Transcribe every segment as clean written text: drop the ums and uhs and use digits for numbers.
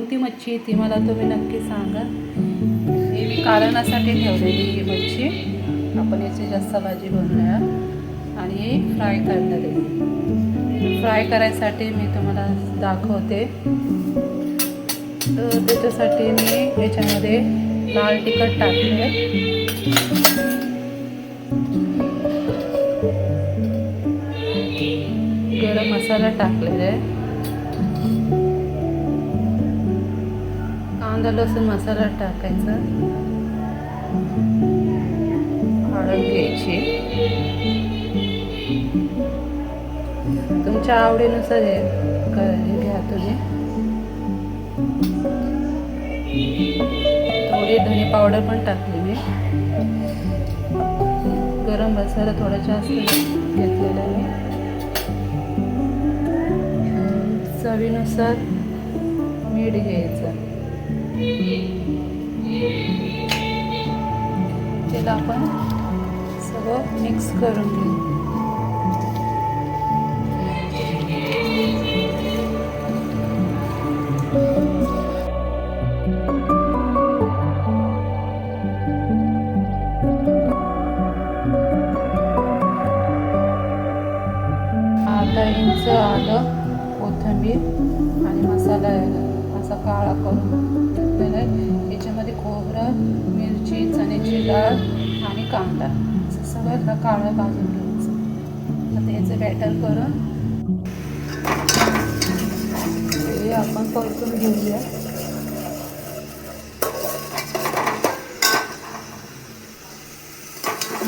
कोणती मच्छी ती मला तुम्ही नक्की सांगा। हे मी कालवण्यासाठी ठेवलेली ही मच्छी, आपण याची रस्सा भाजी बनवूया आणि हे फ्राय करणार आहे। फ्राय करायसाठी मी तुम्हाला दाखवते। तर त्याच्यासाठी मी याच्यामध्ये लाल तिखट टाकले, गरम मसाला टाकलेला आहे, कांदा लसूण मसाला टाकायचा, हळद घ्यायची, तुमच्या आवडीनुसार हे घ्या तुम्ही। थोडी धने पावडर पण टाकली मी, गरम मसाला थोडा जास्त घेतलेला आहे, चवीनुसार मीठ घ्यायचं। त्याला आपण सगळं मिक्स करून घेऊ। अर्धा इंच आलं, कोथिंबीर आणि मसाला असा काळा करून घेतलेला आहे। याच्यामध्ये खोबरं, मिरची, चण्याची डाळ आणि कांदा असं सगळं काळं भाजून घ्यायचं। आता याचं बॅटर करून हे आपण परतून घेऊया।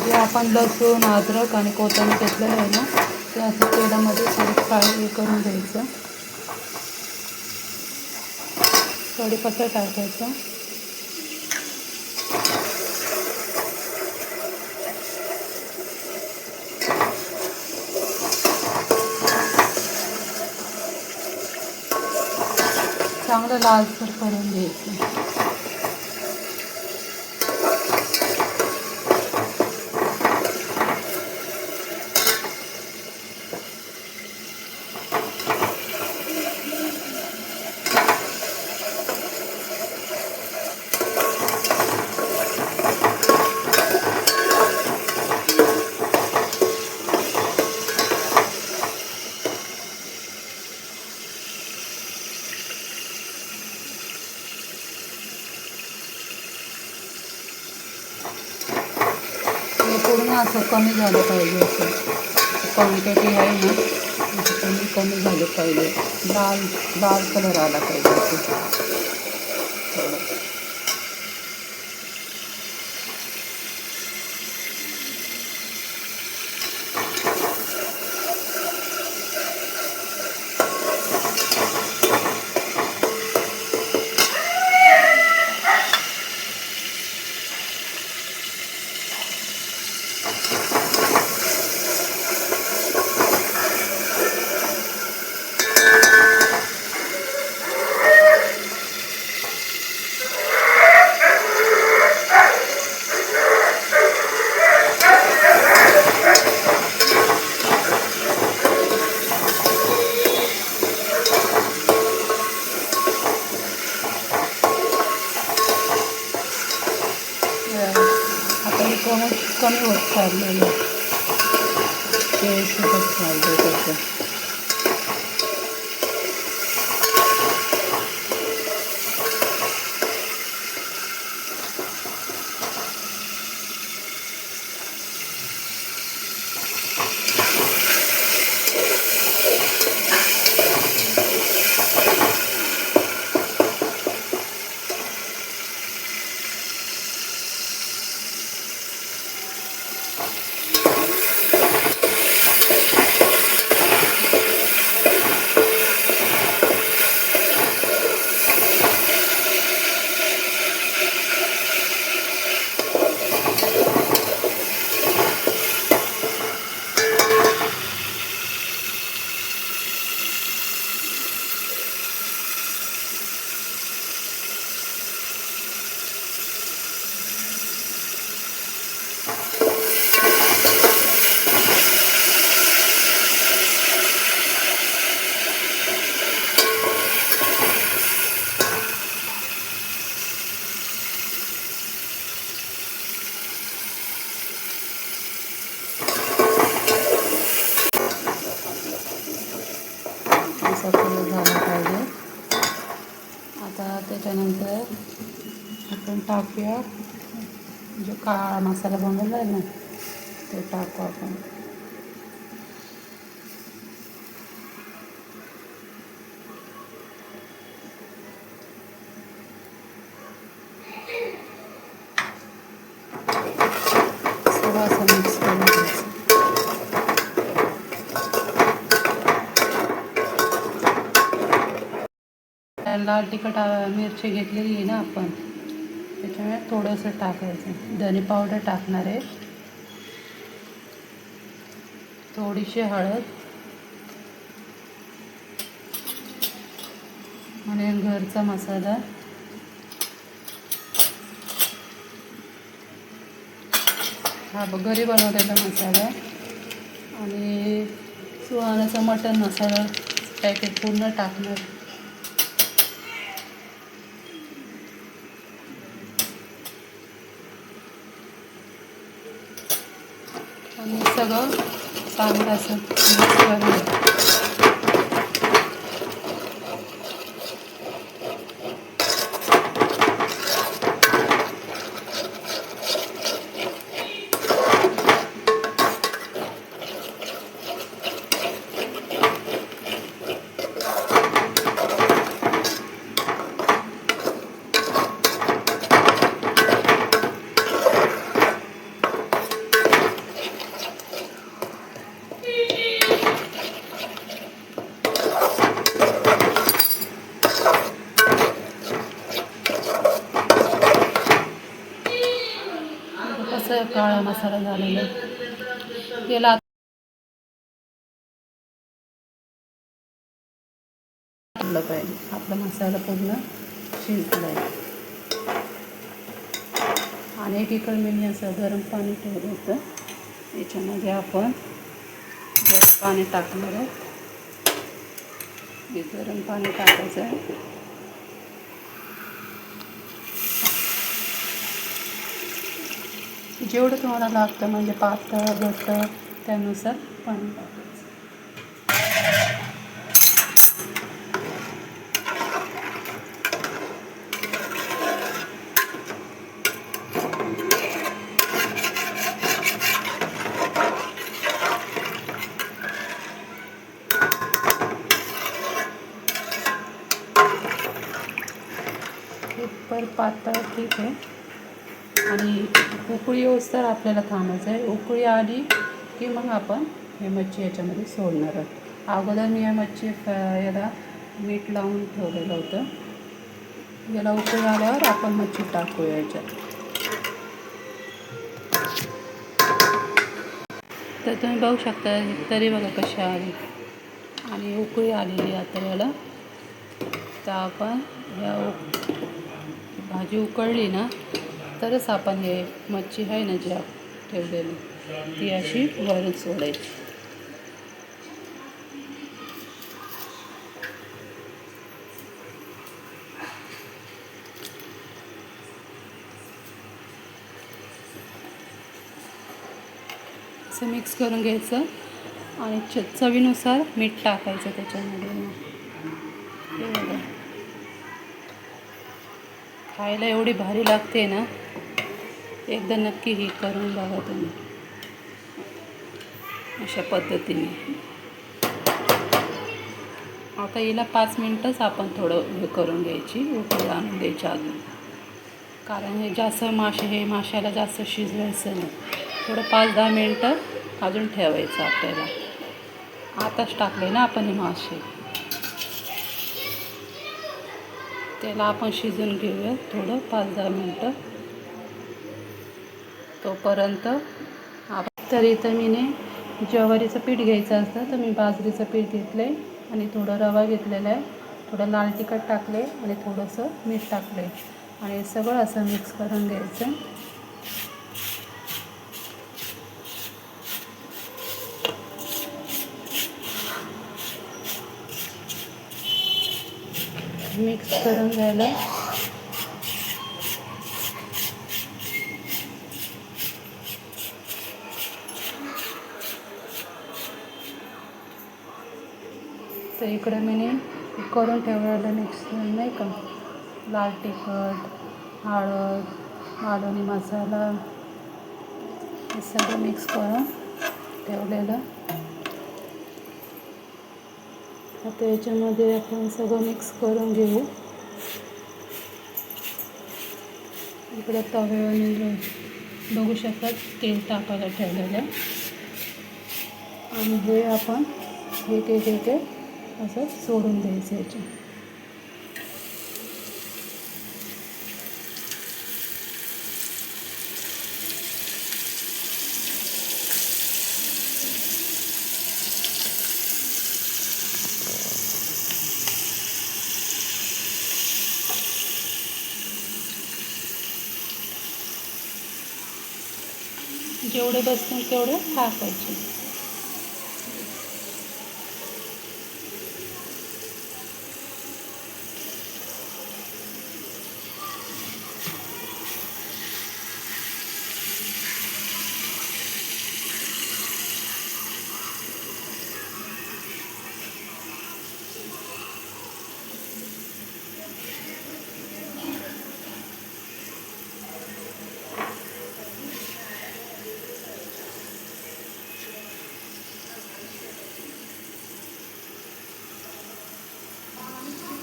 जे आपण लसूण, अद्रक आणि कोथिंबीर घेतलेलं आहे ना, ते असं तेलामध्ये थोडं फ्राय करून घ्यायचं। कढीपत्ता टाकायचा, चांगलं लालसर करून घ्यायचं। पूर्ण असं कमी झालं पाहिजे, असं क्वांटिटी आहे ना असं कमी झालं पाहिजे, लाल लाल कलर आला पाहिजे असं थोडं। आता हे कमी होत चाललेलं, ते सुटत चाललं त्याचं। आता त्याच्यानंतर आपण टाकूया जो काळा मसाला बनवला आहे ना ते टाकू आपण. सगळं असं मिक्स करून घ्यायचं. लाल तिखट मिरची घेतलेली आहे ना आपण, त्याच्यामुळे थोडंसं टाकायचं. धने पावडर टाकणार आहे, थोडीशी हळद आणि घरचा मसाला, हा घरी बनवलेला मसाला आणि सुहानाचा मटण मसाला पॅकेट पूर्ण टाकणार. आणि सगळं चांगलं असं मिक्स करून कसं काळा मसाला झालेला याला पाहिजे. आपला मसाला पूर्ण शिजला आहे. आणि एकीकडे मी असं गरम पाणी ठेवलं होतं, याच्यामध्ये आपण गरम पाणी टाकणार आहे. हे गरम पाणी टाकायचं आहे. जेवढं तुम्हाला लागतं म्हणजे पातळ घट्ट त्यानुसार पाणी टाकायचं. पर पातळ ठीक आहे. आणि उकळी येऊस तर आपल्याला थांबायचं आहे. उकळी आली की मग आपण हे मच्छी याच्यामध्ये सोडणार आहोत. अगोदर मी या मच्छी याला मीठ लावून ठेवलेलं होतं. याला उकळी आल्यावर आपण मच्छी टाकूया याच्यात. तर तुम्ही बघू शकता तरी बघा कशी आली आणि उकळी आलेली आता याला. तर आपण या भाजी उकळली ना तरच आपण हे मच्छी आहे ना जी ठेवलेली ती अशी वरून सोडायची. असं मिक्स करून घ्यायचं आणि चवीनुसार मीठ टाकायचं त्याच्यामध्ये. हे बघा खायला एवढी भारी लागते ना, एकदा नक्की ही करून बघा तुम्ही अशा पद्धतीने. आता हिला 5 मिनटंच आपण थोडं हे करून घ्यायची, उकळी आणून द्यायची अजून. कारण हे जास्त माशाला जास्त शिजवायचं नाही. थोडं 5-10 मिनटं अजून ठेवायचं आपल्याला. आताच टाकले ना आपण हे मासे, त्याला आपण शिजून घेऊया थोडं 5-10 मिनटं. तोपर्यंत तर इथं मीने ज्वारीचं पीठ घ्यायचं असतं तर मी बाजरीचं पीठ घेतलं आहे आणि थोडं रवा घेतलेला आहे, थोडं लाल तिखट टाकले आणि थोडंसं मीठ टाकले आणि सगळं असं मिक्स करून घ्यायचं. मिक्स करून घ्यायला तर इकडं मी करून ठेवलेलं मिक्स नाही का लाल तिखट, हळद, मालवणी मसाला हे सगळं मिक्स करून ठेवलेलं. आता याच्यामध्ये आपण सगळं मिक्स करून घेऊ. इकडे तव्यावर बघू शकतात तेल टाकायला ठेवलेलं आहे आणि हे आपण एक असं सोडून द्यायचं याच्या. जेवढे बसतील तेवढे टाकायचे.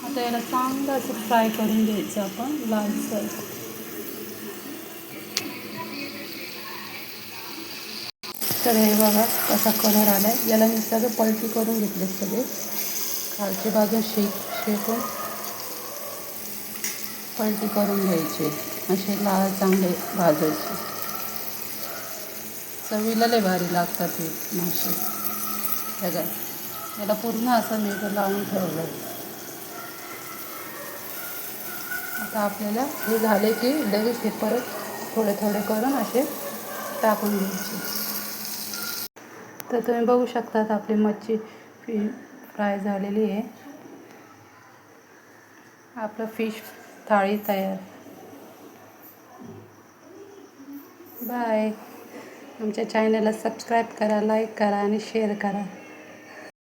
आता याला चांगलं असं फ्राय करून घ्यायचं आपण लालसर. तर हे बघा कसा कलर आला आहे. याला मी सगळं पलटी करून घेतले सगळे. खालची बाजू शेकून पलटी करून घ्यायचे. असे लाल चांगले भाजायचे. चवीला लय भारी लागतात हे मासे. बघा याला पूर्ण असं मी लावून ठेवलं. आता आपल्याला हे झाले की लगेच हे परत थोडे थोडे करून असे टाकून घ्यायचे. तर तुम्ही बघू शकतात आपली मच्छी फ्राय झालेली आहे. आपलं फिश थाळी तयार. बाय. आमच्या चॅनलला सबस्क्राईब करा, लाईक करा आणि शेअर करा.